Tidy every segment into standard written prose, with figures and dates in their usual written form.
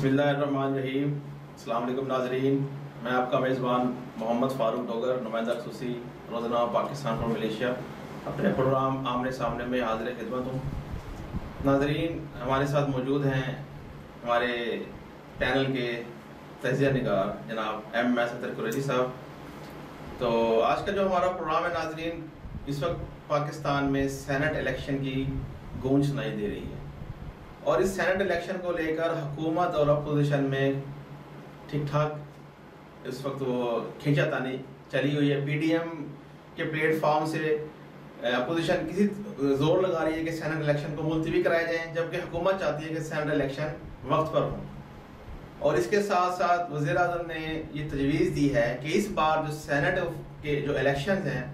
बिस्मिल्लाहिर्रहमानिर्रहीम। अस्सलाम वालेकुम नाज़रीन, मैं आपका मेज़बान मोहम्मद फ़ारूक डोगर, नुमाइंदा ख़ुसूसी रोज़नामा पाकिस्तान फॉर मलेशिया, अपने प्रोग्राम आमने सामने में हाज़िर खिदमत हूँ। नाज़रीन, हमारे साथ मौजूद हैं हमारे पैनल के तजिया निगार जनाब M.S. अतर कुरैशी साहब। तो आज का जो हमारा प्रोग्राम है नाज़रीन, इस वक्त पाकिस्तान में सेनेट इलेक्शन की गूंज सुनाई दे रही है और इस सेनेट इलेक्शन को लेकर हुकूमत और अपोजिशन में ठीक ठाक इस वक्त वो खींचातानी चली हुई है। पीडीएम के प्लेटफॉर्म से अपोजिशन किसी जोर लगा रही है कि सेनेट इलेक्शन को मुलतवी कराए जाएं, जबकि हुकूमत चाहती है कि सेनेट इलेक्शन वक्त पर हो। और इसके साथ साथ वज़ीर आज़म ने ये तजवीज़ दी है कि इस बार जो सेनेट के जो इलेक्शन हैं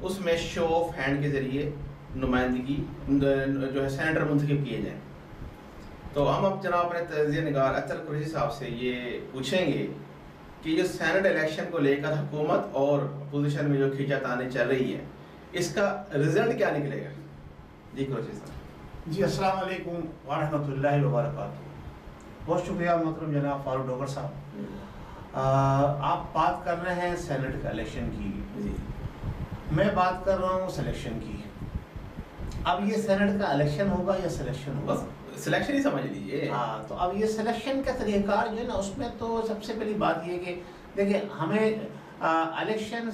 उसमें शो ऑफ हैंड के ज़रिए नुमाइंदगी जो है सेनेटर मुंतखब किए जाएँ। तो हम अब जनाब अपने तजिया निगार अतर कुरैशी साहब से ये पूछेंगे कि जो सेनेट इलेक्शन को लेकर हुकूमत और अपोजिशन में जो खींचातानी चल रही है, इसका रिजल्ट क्या निकलेगा? जी कुरैशी साहब। जी अस्सलाम वालेकुम व रहमतुल्लाहि व बरकातहू। बहुत शुक्रिया मोहतरम जनाब फारूक डोगर साहब। आप बात कर रहे हैं सेनेट का इलेक्शन की, मैं बात कर रहा हूँ सिलेक्शन की। अब ये सेनेट का इलेक्शन होगा या सिलेक्शन होगा? सिलेक्शन ही समझ लीजिए। हाँ, तो अब ये सिलेक्शन का तरीक़ाकार जो है ना, उसमें तो सबसे पहली बात ये कि देखिए, हमें इलेक्शन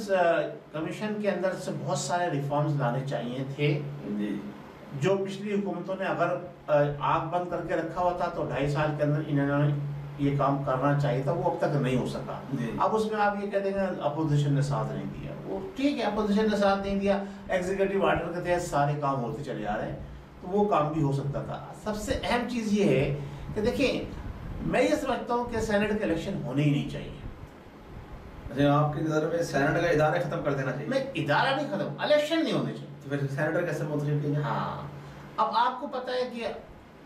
कमीशन के अंदर से बहुत सारे रिफॉर्म्स लाने चाहिए थे जो पिछली हुकूमतों ने अगर आग बंद करके रखा हुआ था तो 2.5 साल के अंदर इन्होंने ये काम करना चाहिए था, वो अब तक नहीं हो सका। अब उसमें आप ये कह देंगे अपोजिशन ने साथ नहीं दिया, वो ठीक है, अपोजिशन ने साथ नहीं दिया, एग्जीक्यूटिव ऑर्डर के तहत सारे काम होते चले जा रहे हैं, तो वो काम भी हो सकता था। सबसे अहम चीज़ ये है कि देखिए, मैं ये समझता हूँ कि सेनेट का इलेक्शन होने ही नहीं चाहिए। अच्छा, आपकी नज़र में सेनेट का इदारा खत्म कर देना चाहिए? मैं इदारा नहीं खत्म, इलेक्शन नहीं होने चाहिए। तो फिर सेनेटर कैसे मुंतखब किए? हाँ, अब आपको पता है कि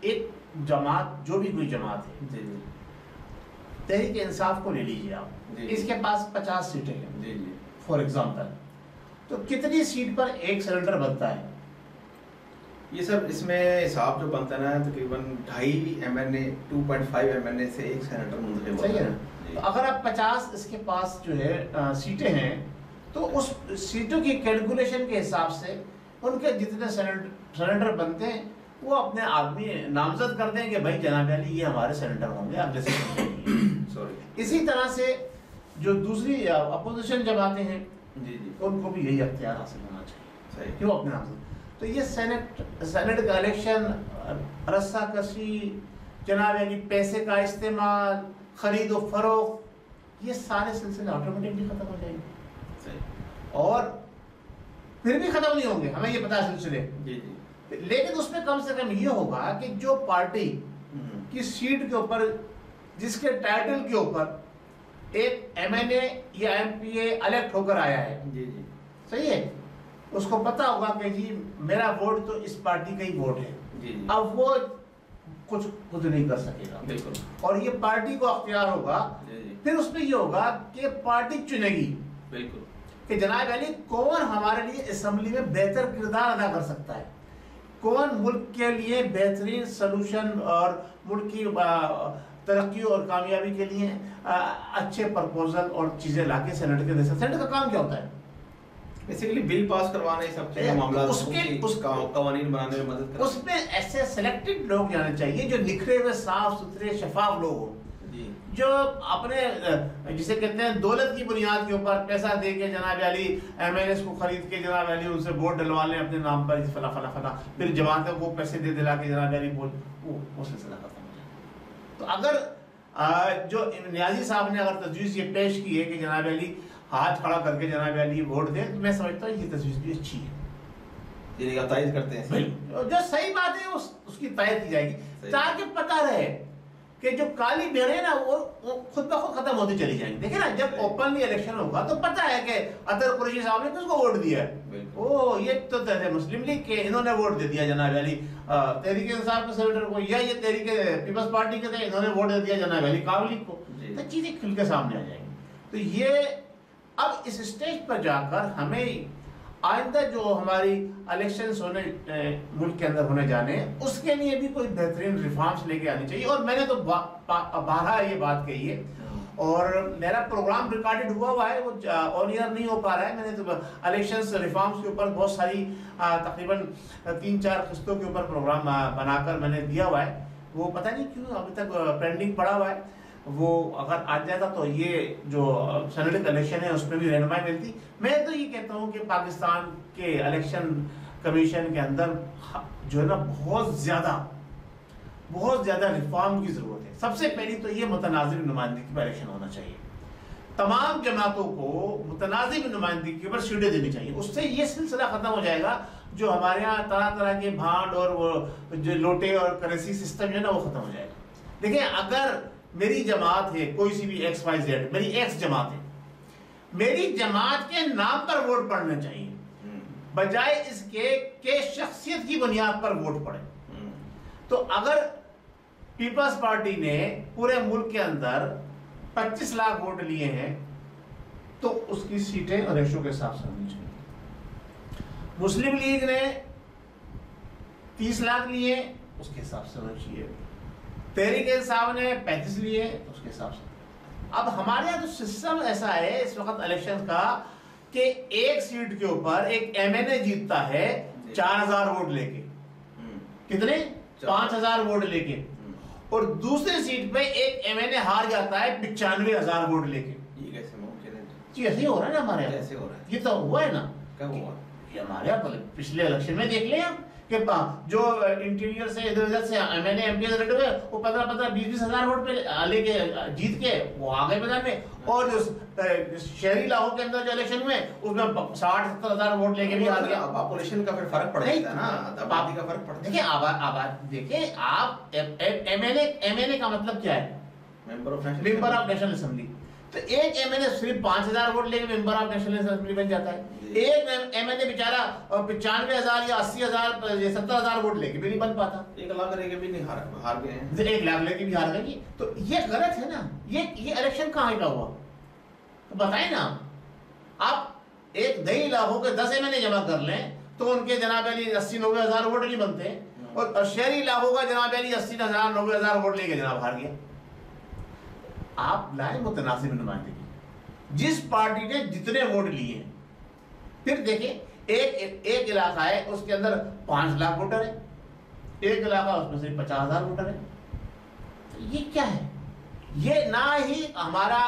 एक जमात, जो भी कोई जमात है, जी जी, तहरीक इंसाफ को ले लीजिए आप, इसके पास 50 सीटें हैं जी जी, फॉर एग्जाम्पल, तो कितनी सीट पर एक सेनेटर बनता है? ये सब इसमें हिसाब जो बनता है ना, तकरीबन 2.5 MNA 2.5 MNA से एक सेनेटर मुंतखब होता है। सही है ना? तो अगर आप 50 इसके पास जो है सीटें हैं, तो उस सीटों की कैलकुलेशन के हिसाब से उनके जितने सेनेटर बनते हैं वो अपने आदमी नामजद कर दें कि भाई जनाब अली ये हमारे सेनेटर होंगे अगले सेशन। सॉरी, इसी तरह से जो दूसरी अपोजिशन जमातें हैं जी जी, उनको भी यही अख्तियार हासिल होना चाहिए। सही, क्यों अपने नामजद? तो ये सेनेट का इलेक्शन, रस्सा कशी, जनाब यानी पैसे का इस्तेमाल, खरीद व फरोख्त, ये सारे सिलसिले ऑटोमेटिकली खत्म हो जाएंगे और फिर भी खत्म नहीं होंगे, हमें ये पता है सिलसिले। जी जी, लेकिन उसमें कम से कम ये होगा कि जो पार्टी की सीट के ऊपर, जिसके टाइटल के ऊपर एक MNA या MPA इलेक्ट होकर आया है, जी जी, सही है, उसको पता होगा कि जी मेरा वोट तो इस पार्टी का ही वोट है। जी जी, अब वो कुछ नहीं कर सकेगा, बिल्कुल, और ये पार्टी को अख्तियार होगा। फिर उसमें ये होगा कि पार्टी चुनेगी, बिल्कुल, कि जनाब अली कौन हमारे लिए असेंबली में बेहतर किरदार अदा कर सकता है, कौन मुल्क के लिए बेहतरीन सलूशन और मुल्क की तरक्की और कामयाबी के लिए अच्छे प्रपोजल और चीज़ें लाके सेनेट के दे सकते। सेनेट का काम क्या होता है? बेसिकली बिल पास करवाने, सब चीज़ें मामला, उसका कवानीन बनाने में मदद करना। उसमें ऐसे सिलेक्टेड लोग जाने चाहिए जो निखरे हुए, साफ सुथरे, शफाफ लोग हो, जो अपने जिसे कहते हैं दौलत की बुनियाद के ऊपर पैसा दे के जनाब अली MNAs को खरीद के जनाब अली उनसे वोट डलवा लें अपने नाम पर, फला फला फला, फिर जमातों को पैसे दे दिला के जनाब अली वोट, वो सिलसिला खत्म हो जाए। तो अगर जो नियाजी साहब ने अगर तजवीज़ ये पेश की है कि जनाब अली हाथ खड़ा करके जनाब अली वोट दे, तो मैं समझता हूँ ये तजवीज़ भी अच्छी है, तायद करते हैं, जो सही बात है उसकी तायद की जाएगी, ताकि पता रहे कि जो काली भेड़ें ना वो खुद ब खुद खत्म होती चली जाएंगी। देखिए ना, जब ओपनली इलेक्शन होगा तो पता है कि अतर कुरैशी साहब ने किसको वोट दिया है। ओ, ये तो मुस्लिम लीग के इन्होंने वोट दे दिया जनाब अली तहरीक इंसाफ के सेनेटर को, या ये तहरीक पीपल्स पार्टी के थे, इन्होंने वोट दे दिया जनाब अली काव लीग को। तो चीजें खुल के सामने आ जाएंगी। तो ये अब इस स्टेज पर जाकर हमें आइंदा जो हमारी इलेक्शंस होने मुल्क के अंदर होने जाने हैं, उसके लिए भी कोई बेहतरीन रिफॉर्म्स लेके आनी चाहिए। और मैंने तो बारहा ये बात कही है, और मेरा प्रोग्राम रिकॉर्डेड हुआ है, वो ऑन एयर नहीं हो पा रहा है। मैंने तो इलेक्शंस रिफॉर्म्स के ऊपर बहुत सारी तकरीबन 3-4 किस्तों के ऊपर प्रोग्राम बनाकर मैंने दिया हुआ है। वो पता नहीं क्यों अभी तक पेंडिंग पड़ा हुआ है। वो अगर आ जाता तो ये जो सेनेट इलेक्शन है उस पर भी रहनुमाई मिलती। मैं तो ये कहता हूँ कि पाकिस्तान के इलेक्शन कमीशन के अंदर जो है ना बहुत ज़्यादा रिफॉर्म की ज़रूरत है। सबसे पहली तो ये मुतनाज़िब नुमाइंदगी पर इलेक्शन होना चाहिए। तमाम जमातों को मुतनाज़िब नुमाइंदगी के ऊपर सीटें देनी चाहिए। उससे ये सिलसिला ख़त्म हो जाएगा जो हमारे यहाँ तरह तरह के भांड और वो जो लोटे और करेंसी सिस्टम है ना, वो ख़त्म हो जाएगा। देखिए, अगर मेरी जमात है, कोई सी भी XYZ, मेरी X जमात है, मेरी जमात के नाम पर वोट पड़ना चाहिए, बजाय इसके के शख्सियत की बुनियाद पर वोट पड़े। तो अगर पीपल्स पार्टी ने पूरे मुल्क के अंदर 25 लाख वोट लिए हैं तो उसकी सीटें रेशो के हिसाब से होनी चाहिए। मुस्लिम लीग ने 30 लाख लिए, उसके हिसाब से होना चाहिए। तहरीक इंसाफ ने 35 लिए, उसके हिसाब से। अब हमारे यहाँ तो सिस्टम ऐसा है इस वक्त इलेक्शन का कि एक सीट के ऊपर एक MNA जीतता है 4000 वोट लेके। कितने? 5000 वोट लेके। और दूसरी सीट पे एक MNA हार जाता है 95,000 वोट लेके। ये कैसे मुमकिन है जी? ऐसे ही हो रहा है ना हमारे यहाँ। कैसे हो रहा है? ये तो हुआ है ना। कब हुआ? ये हमारे यहाँ पिछले इलेक्शन में देख लें आप कि जो इंटीरियर से इधर से MNA MP लड़े हुए वो 15-20 हजार वोट पे लेके जीत के वो आ गए मैदान में। और जो शहरी इलाकों के अंदर जो इलेक्शन हुए उसमें 60-70 हजार वोट लेके भी आ गया। पॉपुलेशन का फिर फर्क पड़ जाता है ना, आबादी का फर्क पड़ता है। देखिए आबादी देखिए आप MNA का मतलब क्या है? Member of national assembly. तो एक MNA सिर्फ 5000 वोट लेके मेंबर ऑफ नेशनल असेंबली बन जाता है। एक MNA बेचारा 95,000 या 80,000 या 70,000 वोट लेके भी नहीं बन पाता। 1 लाख लेके भी नहीं हार गए हैं। 1 लाख लेके भी हार गए। तो ये गलत है ना। ये इलेक्शन कहाँ का हुआ? तो बताएं ना। आप एक 2 इलाकों के 10 MNA जमा कर लें तो उनके जनाब अली 80-90 हजार वोट नहीं बनते। और शहरी इलाकों का जनाब अली 80,000-90 हजार वोट लेके जनाब हार गया। आप लाए मुतनासिब नुमाइंदगी, जिस पार्टी ने जितने वोट लिए। फिर देखिए एक इलाका है उसके अंदर 5 लाख वोटर है, एक इलाका उसमें सिर्फ 50,000 वोटर है। तो ये क्या है? ये ना ही हमारा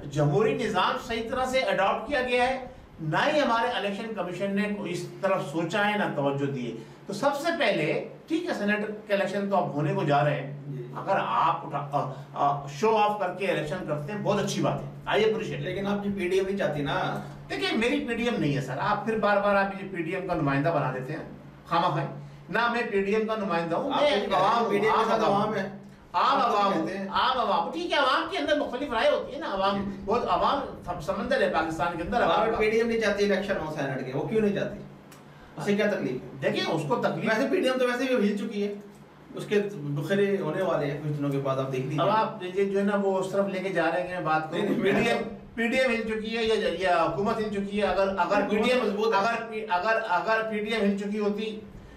जमहूरी निज़ाम सही तरह से अडॉप्ट किया गया है, ना ही हमारे इलेक्शन कमीशन ने इस तरफ सोचा है, ना तवज्जो दी है। तो सबसे पहले ठीक है, सेनेट के इलेक्शन तो अब होने को जा रहे हैं। अगर आप शो ऑफ करके इलेक्शन करते हैं बहुत अच्छी बात है, आई अप्रिशिएट। लेकिन आपकी PDM नहीं चाहती ना। देखिए मेरी PDM नहीं है सर। आप फिर बार बार आप ये PDM का नुमाइंदा बना देते हैं खामा-खाई ना। मैं PDM का नुमाइंदा हूँ, आम अवाम। ठीक है, अवाम के अंदर मुख्तलिफ राय होती है ना। अवाम बहुत अवाम समंदर है पाकिस्तान के अंदर। PDM नहीं चाहती इलेक्शन हो सेनेट के, वो क्यों नहीं चाहती? उसे क्या तकलीफ है? देखिए उसको तकलीफ, वैसे PDM तो वैसे भी हिल चुकी है, उसके बखरे होने वाले हैं कुछ दिनों के बाद। आप देख लीजिए। अब आप जो है ना वो उस तरफ लेके जा रहे हैं बात को। PDM हिल चुकी है या हुकूमत हिल चुकी है। अगर PDM हिल चुकी होती,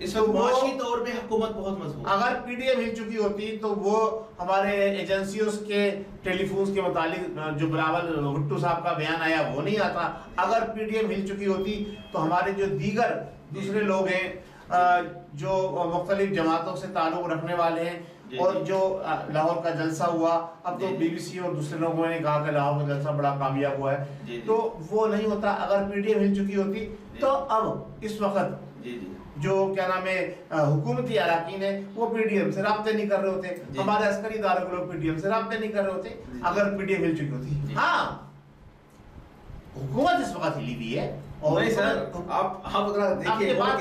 इस वक्त माशी तौर पे हुकूमत बहुत मजबूत। अगर PDM हिल चुकी होती तो वो हमारे एजेंसियों के टेलीफोन के मुतालिक जो बिलावल भुट्टो साहब का बयान आया वो नहीं आता। अगर PDM हिल चुकी होती तो हमारे जो दीगर दूसरे लोग हैं जो मुख्तलिफ जमातों से ताल्लुक रखने वाले हैं, और जो लाहौर का जलसा हुआ, अब तो BBC और दूसरे लोगों ने कहा कि लाहौर का जलसा बड़ा कामयाब हुआ है, तो वो नहीं होता। अगर PDM हिल चुकी होती तो अब इस वक्त जो क्या नाम है हुकूमती अराकीन है वो PDM से राब्ते नहीं कर रहे होते, हमारे अस्करी इदारों के लोग PDM से राब्ते नहीं कर रहे होते अगर PDM हिल चुकी होती। हाँ, हुकूमत इस वक्त हिली हुई है। और नहीं सर, आप देखिए बात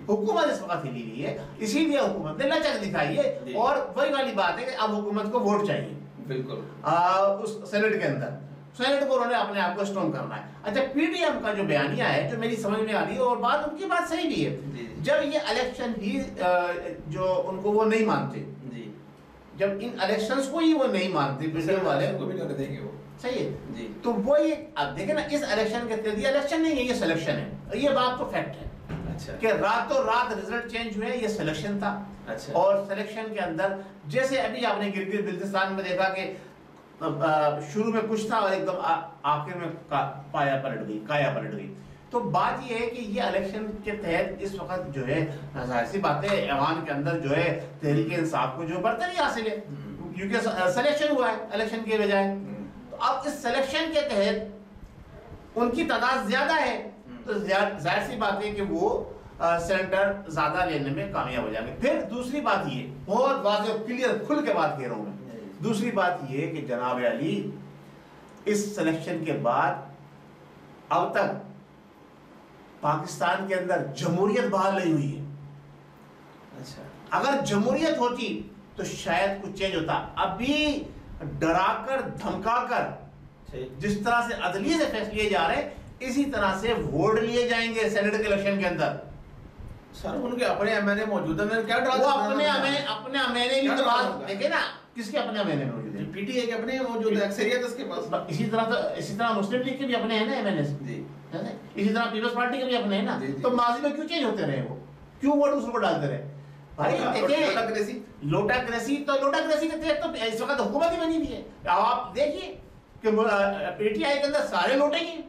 हुकूमत इस वक्त हिली हुई है, इसीलिए हुकूमत ने लचक दिखाई है। और वही वाली बात है कि अब हुकूमत को वोट चाहिए। बिल्कुल उस सेनेट के अंदर, सेनेट को उन्होंने अपने आप को स्ट्रॉन्ग करना है। अच्छा, PDM का जो बयानिया है जो मेरी समझ में आ रही है, और बात उनकी बात सही भी है। जब ये इलेक्शन ही जो उनको वो नहीं मानते, जब इन इलेक्शंस को ही वो नहीं मानते पीडीएम वाले को भी नहीं देंगे वो, सही है जी। तो वो ये अब देखे ना, इस इलेक्शन के तहत, ये इलेक्शन नहीं है, ये सिलेक्शन है, ये बात तो फैक्ट है अच्छा कि रातों रात रिजल्ट चेंज हुए, ये सिलेक्शन था। अच्छा। और सिलेक्शन के अंदर जैसे अभी आपने गिलगित बिल्तिस्तान में देखा कि शुरू में कुछ था और एकदम आखिर में काया पलट गई। तो बात ये है कि ये इलेक्शन के तहत इस वक्त जो है जाहिर सी बात है ऐवान के अंदर जो है तहरीक इंसाफ को जो बर्तरी हासिल है, क्योंकि सिलेक्शन हुआ है इलेक्शन के बजाय। तो अब इस सिलेक्शन के तहत उनकी तादाद ज्यादा है, तो जाहिर सी बात है कि वो सेंटर ज्यादा लेने में कामयाब हो जाएंगे। फिर दूसरी बात ये, बहुत वाज़ेह क्लियर खुल के बात कह रहा हूं मैं, दूसरी बात ये कि जनाब अली इस सिलेक्शन के बाद अब तक पाकिस्तान के अंदर जमहूरियत बहाल नहीं हुई है। अच्छा, अगर जमहूरियत होती तो शायद कुछ चेंज होता। अभी डराकर धमकाकर जिस तरह से अदलिये से फैसले लिए जा रहे हैं, इसी तरह से वोट लिए जाएंगे सेनेट के इलेक्शन के अंदर। सर उनके अपने एमएनए मौजूद है, क्या डरा? वो अपने एमएनए भी तो बात देखे ना, किसके अपने एमएनए मौजूद है? पीटीए के अपने मौजूद है, अक्सरियत उसके पास। इसी तरह मुस्लिम लीग के भी अपने हैं ना एमएनए जी, इसी तरह पीपल्स पार्टी के भी अपने हैं ना। तो माजी में क्यों चेंज होते रहे, वो क्यों वोट दूसरों को डालते रहे? भाई देखिए लोटाक्रेसी तो लोटाक्रेसी के तहत तो इस वक्त हुकूमत ही बनी हुई है। आप देखिए कि पीटीआई के अंदर सारे लोटे ही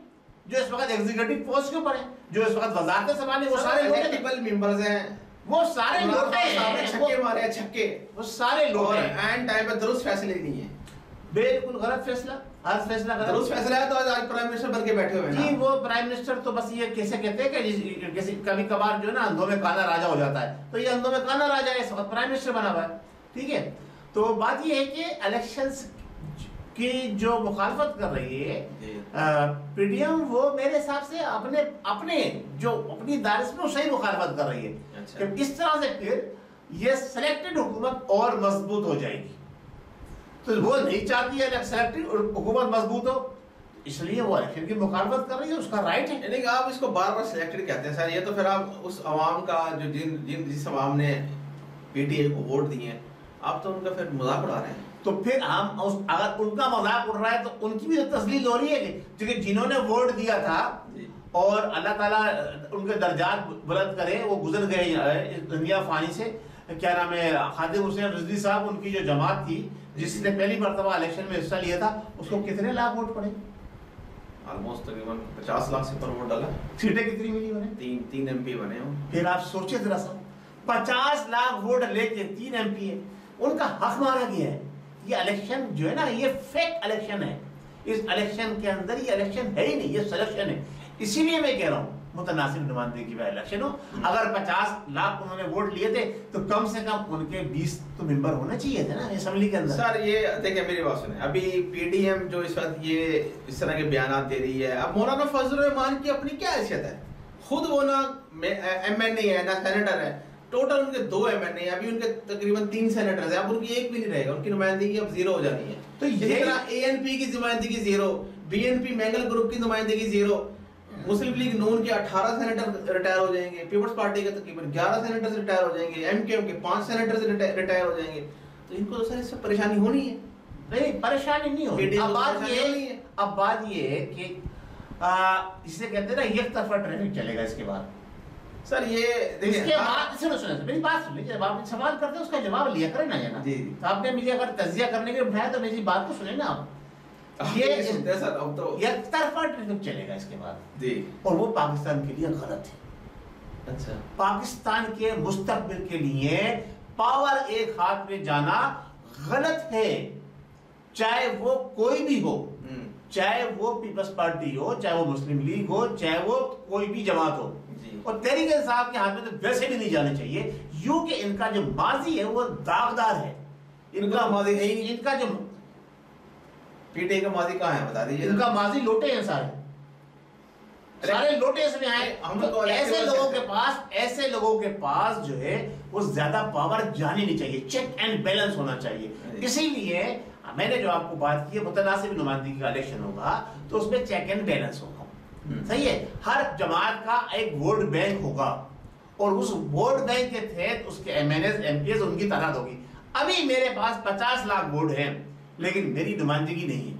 जो इस वक्त एग्जीक्यूटिव पोस्ट के ऊपर है, जो इस वक्त वजारतें संभाले, वो सारे लोटे मेंबर्स हैं, वो सारे लोटे हैं, छक्के मारे छक्के, वो सारे लोटे हैं। एंड टाइम पे दुरुस्त फैसले नहीं है, बिल्कुल गलत फैसला, हर फैसला गलत। दुरुस्त फैसला है तो आज प्राइम मिनिस्टर बन के बैठे हुए हैं जी। वो प्राइम मिनिस्टर तो बस ये कैसे कहते हैं कि किसी कभी कभार जो है ना अंधों में काना राजा हो जाता है, तो ये अंधों में काना राजा है, इस वक्त प्राइम मिनिस्टर बना हुआ है। ठीक है, तो बात ये है कि इलेक्शंस की जो मुखालफत कर रही है पीडीएम, वो मेरे हिसाब से अपने जो अपनी दायरे में सही मुखालफत कर रही है। अच्छा। कि इस तरह से फिर ये सिलेक्टेड हुकूमत और मजबूत हो जाएगी, तो वो नहीं चाहती है सिलेक्टेड हुकूमत मजबूत हो, इसलिए वो इलेक्शन की मुखालफत कर रही है, उसका राइट है। यानी कि आप इसको बार बार सिलेक्टेड कहते हैं सर, ये तो फिर आप उस अवाम का जो जिस अवाम ने पीटीआई को वोट दिए हैं, आप तो उनका फिर मजाक उड़ा रहे हैं। तो फिर हम अगर उनका मजाक उड़ रहा है तो उनकी भी तो तस्लील हो रही है क्योंकि जिन्होंने वोट दिया था और अल्लाह ताला उनके दर्जात बुलंद करे, वो गुजर गए इस दुनिया फानी से। क्या नाम है, खादिम हुसैन रिजवी साहब, उनकी जो जमात थी जिसने पहली मरतबा इलेक्शन में हिस्सा लिया था, उसको कितने लाख वोट पड़े? ऑलमोस्ट तकरीबन 50 लाख से पर वोट डाला। सीटें कितनी मिली उन्हें? तीन एमपी बने हो। फिर आप सोचिए जरा सा, 50 लाख वोट लेके 3 एमपी है, उनका हक मारा गया है। ये इलेक्शन जो है ना, ये फेक इलेक्शन है। इस इलेक्शन के अंदर ये इलेक्शन है ही नहीं, ये सिलेक्शन है। इसीलिए मैं कह रहा हूँ मुतनासिब नुमाइंदगी का इलेक्शन हो। अगर 50 लाख उन्होंने वोट लिए थे तो कम से कम उनके 20 तो मेंबर होने चाहिए थे ना असेंबली के अंदर। सर ये देखिए मेरी बात सुने, अभी पीडीएम जो इस वक्त ये इस तरह के बयान दे रही है, अब मौलाना फजल रहमान की अपनी क्या हैसियत है? खुद वो ना एमएनए है ना सेनेटर है, टोटल उनके 2 एमएनए, अभी उनके तकरीबन 3 सेनेटर्स हैं, अब उनकी एक भी नहीं रहेगा, उनकी नुमाइंदगी अब 0 हो जानी है। तो ये एएनपी की नुमाइंदगी 0, बीएनपी मैंगल ग्रुप की नुमाइंदगी 0, मुस्लिम लीग नून के 18 सेनेटर रिटायर हो जाएंगे, पीपल्स पार्टी के तकरीबन 11 सेनेटर्स रिटायर हो जाएंगे, एमकेएम के 5 सेनेटर्स रिटायर हो जाएंगे। तो इनको तो सर इससे परेशानी होनी है। नहीं, परेशानी नहीं होगी। अब बात ये है कि इसे कहते हैं ना एक तरफा ट्रैफिक चलेगा इसके बाद। सर ये इसके बाद सुनो मेरी बात सुन लीजिए, जब आप सवाल करते हैं उसका जवाब लिया करें ना, है ना जी। तो आपने मुझे अगर तजिया करने के लिए उठाया तो मेरी बात को सुने ना आप। ये सर अब तो एक तरफा ट्रैफिक चलेगा इसके बाद जी, और वो पाकिस्तान के लिए गलत है। अच्छा, पाकिस्तान के मुस्तकबिल के लिए पावर एक हाथ में जाना गलत है, चाहे वो कोई भी हो, चाहे वो पीपल्स पार्टी हो, चाहे वो मुस्लिम लीग हो, चाहे वो कोई भी जमात हो। और तहरीक इंसाफ के हाथ में तो वैसे भी नहीं जाने चाहिए, यूं कि इनका जो माजी है वो दागदार है। इनका माजी है, इनका जो पीटीआई का माजी कहाँ है बता दीजिए। इनका माजी लोटे हैं सारे लोटे इसमें आए। तो ऐसे लोगों के पास जो है वो ज्यादा पावर जानी नहीं चाहिए, चेक एंड बैलेंस होना चाहिए। इसीलिए मैंने जो आपको बात की है, मुतनासिब नुमाइंदगी का इलेक्शन होगा तो उसमें चेक एंड बैलेंस होगा, सही है। हर जमात का एक वोट बैंक होगा और उस वोट बैंक के तहत उसके एमएनएस एमपीएस उनकी तादाद होगी। अभी मेरे पास 50 लाख वोट हैं लेकिन मेरी नुमाइंदगी नहीं है।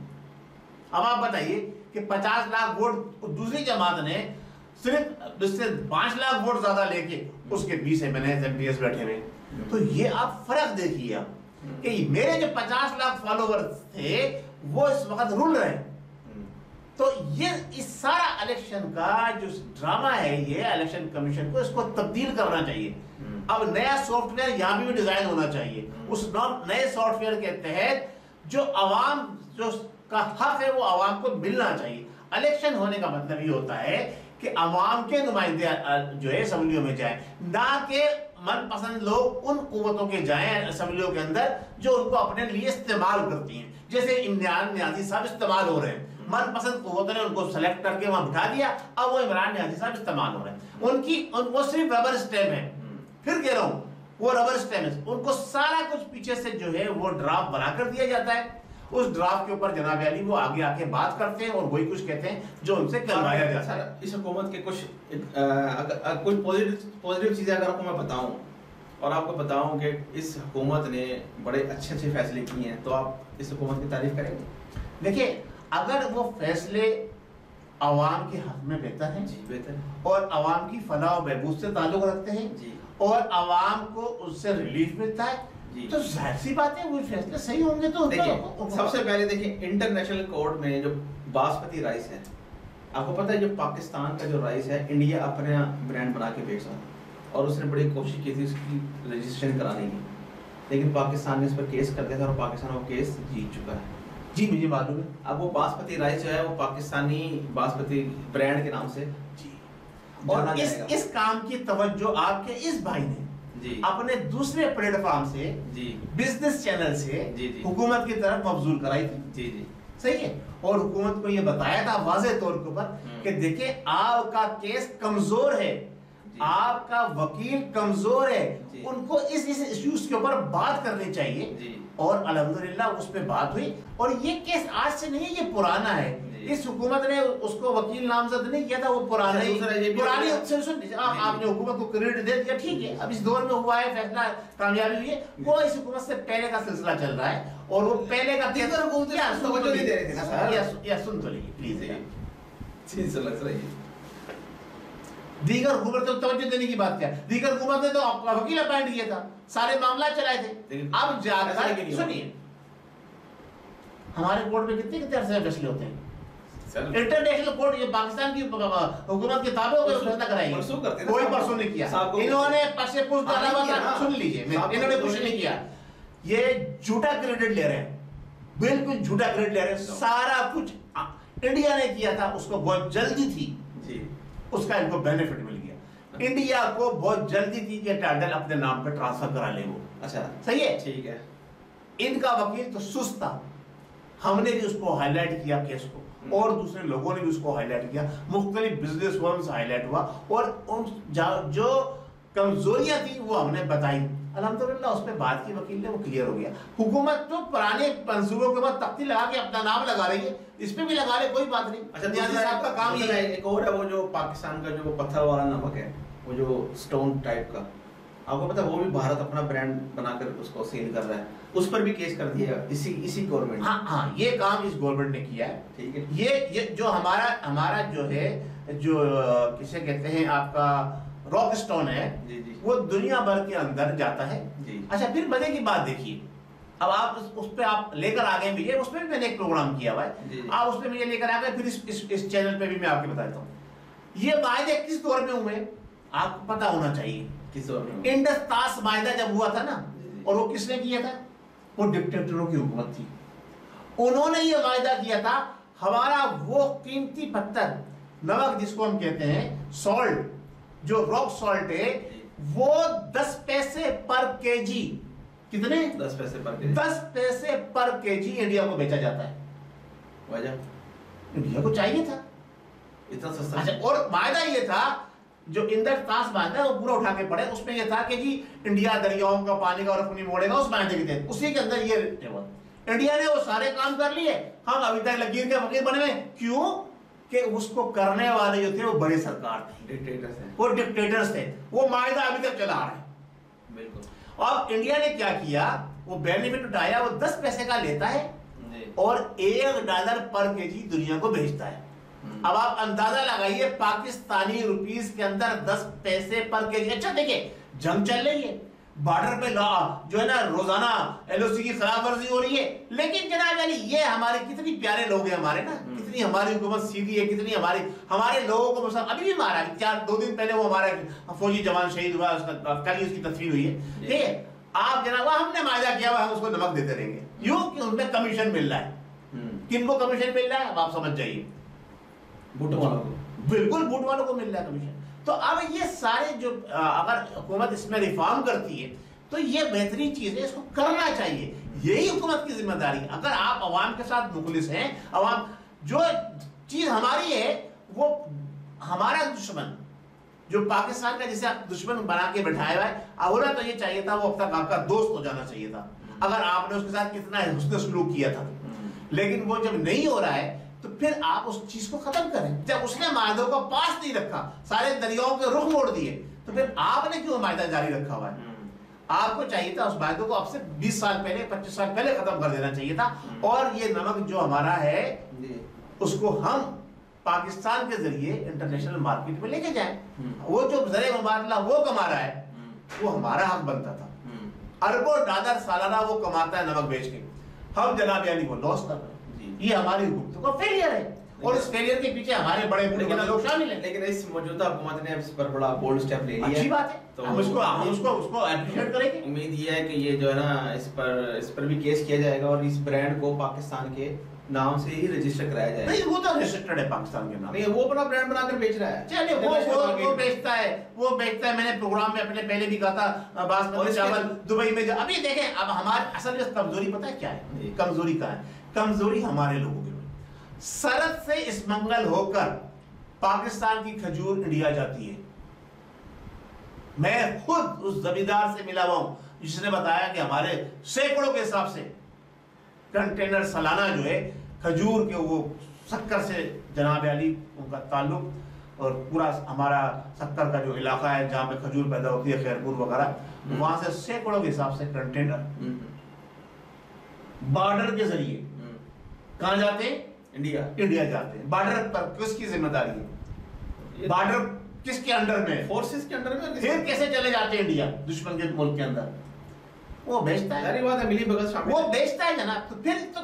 अब आप बताइए कि 50 लाख वोट दूसरी जमात ने सिर्फ उससे 5 लाख वोट ज्यादा लेके उसके 20 MPs बैठे हुए। तो ये आप फर्क देखिए आप कि मेरे जो 50 लाख फॉलोवर्स थे वो इस वक्त रुल रहे हैं। तो ये इस सारा इलेक्शन का जो ड्रामा है, ये इलेक्शन कमीशन को इसको तब्दील करना चाहिए। अब नया सॉफ्टवेयर यहाँ भी डिजाइन होना चाहिए। उस नए सॉफ्टवेयर के तहत जो अवाम जो का हक है वो अवाम को मिलना चाहिए। इलेक्शन होने का मतलब ये होता है कि अवाम के नुमाइंदे जो है असेंबलियों में जाए, ना कि मनपसंद लोग उन कुव्वतों के जाएं असेंबलियों के अंदर जो उनको अपने लिए इस्तेमाल करती हैं। जैसे इमरान नियाजी साहब इस्तेमाल हो रहे हैं, मनपसंद कुव्वतों ने उनको सेलेक्ट करके वहां बिठा दिया, अब वो इमरान नियाजी साहब इस्तेमाल हो रहे हैं। वो सिर्फ रबर स्टैम्प है। फिर कह रहा हूं वो रबर स्टैम्प है, उनको सारा कुछ पीछे से जो है वो ड्राफ्ट बनाकर दिया जाता है। उस ड्राफ्ट के ऊपर जनाब अली वो आगे आके बात करते हैं और वही कुछ कहते हैं जो उनसे करवाया जाता है। इस हुकूमत के कुछ पॉजिटिव चीजें अगर आपको मैं बताऊं और आपको बताऊं कि इस हुकूमत ने बड़े अच्छे फैसले किए हैं, तो आप इस हुकूमत की तारीफ करेंगे? देखिए, अगर वो फैसले अवाम के हक में बेहतर हैं जी, बेहतर और अवाम की फलाह और बहबूद से ताल्लुक रखते हैं जी, और अवाम को उससे रिलीफ मिलता है, तो जाहिर सी बात है वो फैसले सही होंगे। तो देखिए, सबसे पहले देखिए इंटरनेशनल कोर्ट में जो बासमती राइस है, आपको पता है जो पाकिस्तान का जो राइस है इंडिया अपने ब्रांड बना के बेच रहा है और उसने बड़ी कोशिश की थी उसकी रजिस्ट्रेशन कराने की, लेकिन पाकिस्तान ने इस पर केस कर दिया था और पाकिस्तान वो केस जीत चुका है। जी, मुझे मालूम है। अब वो बासमती राइस जो है वो पाकिस्तानी बासमती ब्रांड के नाम से जी, और इस काम की तवज्जो आपके इस भाई ने जी अपने दूसरे प्लेटफॉर्म से जी बिजनेस चैनल से जी जी हुकूमत की तरफ मबजूल कराई थी। जी जी सही है। और हुकूमत को ये बताया था वाज़ेह तौर के ऊपर कि देखिए आपका केस कमजोर है, आपका वकील कमजोर है, उनको इस इश्यूज के ऊपर बात करनी चाहिए। और अल्हम्दुलिल्लाह उस पे बात हुई। और ये केस आज से नहीं, ये पुराना है। इस हुकूमत ने उसको वकील नामजद नहीं किया था, वो पुराना ही पुरानी आपने हुकूमत को क्रेडिट दे दिया, ठीक है। अब इस दौर में हुआ है फैसला, कामयाबी हुई है, वो इस हुकूमत से पहले का सिलसिला चल रहा है। और वो पहले का सुन तो लीजिए प्लीज। दीगर हुकूमत को तवज्जो देने की बात क्या है? दीगर हुकूमत ने तो वकील अपॉइंट किया था, सारे मामला चलाए थे। अब जाकर सुनिए, हमारे कोर्ट में कितने अरसे फैसले होते हैं? इंटरनेशनल कोर्ट, ये पाकिस्तान की हुकूमत के ताबे होकर फैसला कराएंगे, कोई परसों नहीं किया। इन्होंने पसे पुष्ट डाला हुआ था, सुन लीजिए, इन्होंने कुछ नहीं किया। ये झूठा क्रेडिट ले रहे हैं, बिल्कुल झूठा क्रेडिट ले रहे हैं। सारा कुछ इंडिया ने किया था, उसको बहुत जल्दी थी जी, उसका इनको बेनिफिट मिल गया। इंडिया को बहुत जल्दी थी कि टाइटल अपने नाम पे ट्रांसफर करा ले वो। अच्छा, सही है, ठीक है। इनका वकील तो सुस्त था, हमने भी उसको हाईलाइट किया केस को, और दूसरे लोगों ने भी उसको हाईलाइट किया, मुख्तलिफ बिजनेस फर्म्स हाईलाइट हुआ, और उन जो कमजोरियां थी वो हमने बताई। अल्हम्दुलिल्लाह उस पर बात की वकील ने, वो क्लियर हो गया। हुकूमत तो पुराने मंसूबों के बाद तख्ती लगा के अपना नाम लगा रही है, इस पे भी लगा ले, कोई बात नहीं। अच्छा, नियाज़ी साहब का काम ये है। एक और है, वो जो पाकिस्तान का जो पत्थर वाला नमक है, वो जो स्टोन टाइप का, आपको पता है वो भी भारत अपना ब्रांड बनाकर उसको सेल कर रहा है, उस पर भी केस कर दिया इसी गवर्नमेंट। हाँ, ये काम इस गवर्नमेंट ने किया है, ठीक है। ये जो हमारा जो है, जो किसे कहते हैं आपका रॉक स्टोन है, जी जी, वो दुनिया भर के अंदर जाता है जी। अच्छा, फिर मजे की बात देखिए, अब आप उस पे आप लेकर आ गए मुझे, उस पर भी मैंने एक प्रोग्राम किया हुआ है, आप उस पे मुझे लेकर आ गए, फिर इस चैनल पे भी मैं आपको बताता हूँ। ये मायदे किस दौर में हुए आपको पता होना चाहिए। किस दौर में? इंडस ताश मायदा जब हुआ था ना, और वो किसने किया था? वो डिक्टेटरों की हुकूमत थी, उन्होंने ये वायदा किया था। हमारा वो कीमती पत्थर नमक जिसको हम कहते हैं सॉल्ट, जो रॉक सॉल्ट है, वो 10 पैसे पर केजी, कितने? 10 पैसे पर केजी, 10 पैसे पर केजी इंडिया को बेचा जाता है। वजह इंडिया को चाहिए था इतना सस्ता। अच्छा, और वायदा ये था, जो इंदर ताश बांधा है वो पूरा उठा के पड़े, उसमें ये था कि जी इंडिया दरियाओं का पानी का रफ नहीं मोड़ेगा, उस बांधे के तहत, उसी के अंदर ये इंडिया ने वो सारे काम कर लिए। हम अभी तक लकीर के फकीर बने हुए, क्यों? कि उसको करने वाले जो थे वो बड़ी सरकार थे, डिक्टेटर्स थे, वो डिक्टेटर्स थे, वो मायदा अभी तक चला रहे हैं। बिल्कुल। अब इंडिया ने क्या किया, वो बेनिफिट उठाया, वो 10 पैसे का लेता है और $1 पर केजी दुनिया को भेजता है। अब आप अंदाजा लगाइए पाकिस्तानी रुपीस के अंदर 10 पैसे पर केजी। अच्छा देखिए, जंग चल रही है, बॉर्डर पे जो है ना रोजाना एलओसी की खिलाफ वर्जी हो रही है, लेकिन जनाब अली ये हमारे कितनी प्यारे लोग हैं हमारे ना, कितनी हमारी हुकूमत सीधी है, कितनी हमारे लोगों को मतलब अभी भी मारा है। 2 दिन पहले वो हमारा फौजी जवान शहीद हुआ, कल ही उसकी तस्वीर हुई है। ठीक है, आप जनाब हमने वायदा किया हुआ हम उसको नमक देते रहेंगे, यूं कि उनमें कमीशन मिल रहा है। किनको कमीशन मिल रहा है अब आप समझ जाइए, बूट वालों को, बिल्कुल बूट वालों को मिल रहा है कमीशन। तो अब ये सारे जो अगर हुकूमत इसमें रिफॉर्म करती है तो ये बेहतरीन चीज है, इसको करना चाहिए, यही हुकूमत की जिम्मेदारी है। अगर आप अवाम के साथ मुखलिस हैं, अवाम जो चीज हमारी है वो हमारा दुश्मन जो पाकिस्तान का जिसे आप दुश्मन बना के बैठाया हुआ है, होना तो ये चाहिए था वो अब तक आपका दोस्त हो जाना चाहिए था, अगर आपने उसके साथ कितना हुस्न सलूक किया था। लेकिन वो जब नहीं हो रहा है तो फिर आप उस चीज को खत्म करें। जब उसने मायदों को पास नहीं रखा, सारे दरियाओं के रुख मोड़ दिए, तो फिर आपने क्यों मायदा जारी रखा हुआ है? आपको चाहिए था उस मायदों को अब से 20 साल पहले 25 साल पहले खत्म कर देना चाहिए था। और ये नमक जो हमारा है उसको हम पाकिस्तान के जरिए इंटरनेशनल मार्केट में लेके जाएं। वो जो ज़रे मुबादला वो कमा रहा है वो हमारा हक बनता था। अरबों डॉलर सालाना वो कमाता है नमक बेच के, हम जनाब यानी वो लॉस कर रहे हैं। ये हमारी हुकूमत का फेलियर है और इस फेलियर के पीछे हमारे बड़े बड़े लोग शामिल हैं। लेकिन इस मौजूदा हुकूमत ने इस पर बड़ा बोल्ड स्टेप ले लिया है। अच्छी बात है, तो हम उसको एप्रिशिएट करेंगे। उम्मीद ये है कि ये जो है ना इस पर भी केस किया जाएगा और इस ब्रांड को पाकिस्तान के नाम से ही रजिस्टर कराया जाएगा। नहीं, वो तो रजिस्टर्ड है पाकिस्तान के नाम। नहीं, वो अपना ब्रांड बनाकर बेच रहा है। चलिए वो बेचता है। मैंने प्रोग्राम में अपने पहले भी कहा था, बासमती चावल दुबई में अभी देखें। अब हमारे असल में कमजोरी पता है क्या है? कमजोरी का है, कमजोरी हमारे लोगों की। सरहद से इस्मंगल होकर पाकिस्तान की खजूर इंडिया जाती है। मैं खुद उस जमींदार से मिला हुआ हूं जिसने बताया कि हमारे सैकड़ों के हिसाब से कंटेनर सालाना जो है खजूर के, वो शक्कर से जनाब अली उनका ताल्लुक, और पूरा हमारा शक्कर का जो इलाका है जहां पे खजूर पैदा होती है, खैरपुर वगैरह, वहां से सैकड़ों के हिसाब से कंटेनर बॉर्डर के जरिए कहां जाते हैं? इंडिया जाते हैं। बॉर्डर पर किसकी जिम्मेदारी है? बॉर्डर किसके अंडर में? फोर्सेस के अंडर में। फिर कैसे चले जाते हैं इंडिया दुश्मन के मुल्क के अंदर? वो बेचता है, बात है, मिली भगत शामिल, वो बेचता है जनाब। तो फिर तो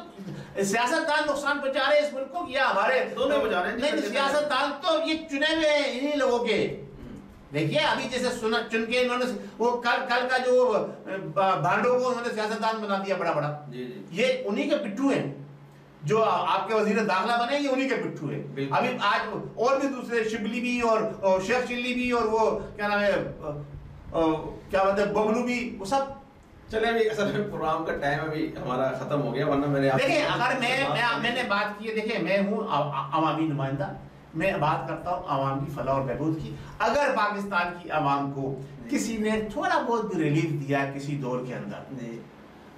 सियासतदान नुकसान पहुंचा रहे हैं इस मुल्क को, या हमारे दोनों पहुंचा रहे हैं। नहीं, सियासतदान तो ये चुने हुए हैं इन्हीं लोगों के। देखिए अभी जैसे चुन के इन्होंने वो कल का जो भांडों को उन्होंने सियासतदान बना दिया बड़ा बड़ा। ये उन्हीं के पिट्ठू हैं जो आपके वजीर दाखिला बने, ये उन्हीं के पिट्ठू है। अभी आज और भी दूसरे शिबली भी और शेख चिल्ली भी और वो क्या नाम है, क्या बात है, बबलू भी, वो सब। चले अभी असल में प्रोग्राम का टाइम अभी हमारा खत्म हो गया, वरना मैंने देखिए अगर मैंने बात की है, देखिए मैं हूँ अवामी नुमाइंदा, मैं बात करता हूँ आवाम की फलाह और बहबूद की। अगर पाकिस्तान की आवाम को किसी ने थोड़ा बहुत भी रिलीफ दिया किसी दौर के अंदर,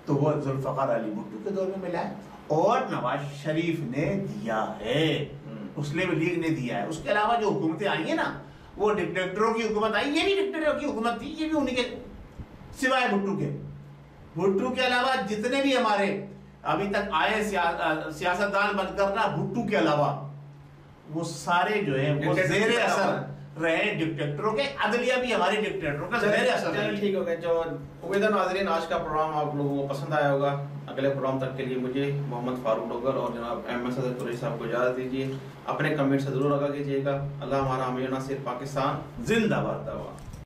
तो वो जुल्फ़िकार अली भुट्टो के दौर में मिला है और नवाज शरीफ ने दिया है, मुस्लिम लीग ने दिया है। उसके अलावा जो हुकूमतें आई है ना, वो डिक्टेटरों की हुकूमत आई, ये भी डिक्टेटरों की हुकूमत थी, ये भी उन्हीं के, सिवाय भुट्टो के अलावा जितने भी हमारे अभी तक आए सियासतदान बनकर ना, भुट्टो के अलावा वो सारे जो है वो ज़ेरे असर रहे डिक्टेटरों के। अदलिया भी हमारी डिक्टेटरों का ज़ेरे असर है। ठीक हो गया। जो उम्मीद है नाज़रीन आज का प्रोग्राम आप लोगों को पसंद आया होगा। अगले प्रोग्राम तक के लिए मुझे मोहम्मद फारूक डोगर और जनाब एम.एस. अज़हर कुरैशी साहब को इजाज़त दीजिए। अपने कमेंट से जरूर आगा कीजिएगा। अल्लाह हमारा हमें नासिर, पाकिस्तान जिंदाबाद।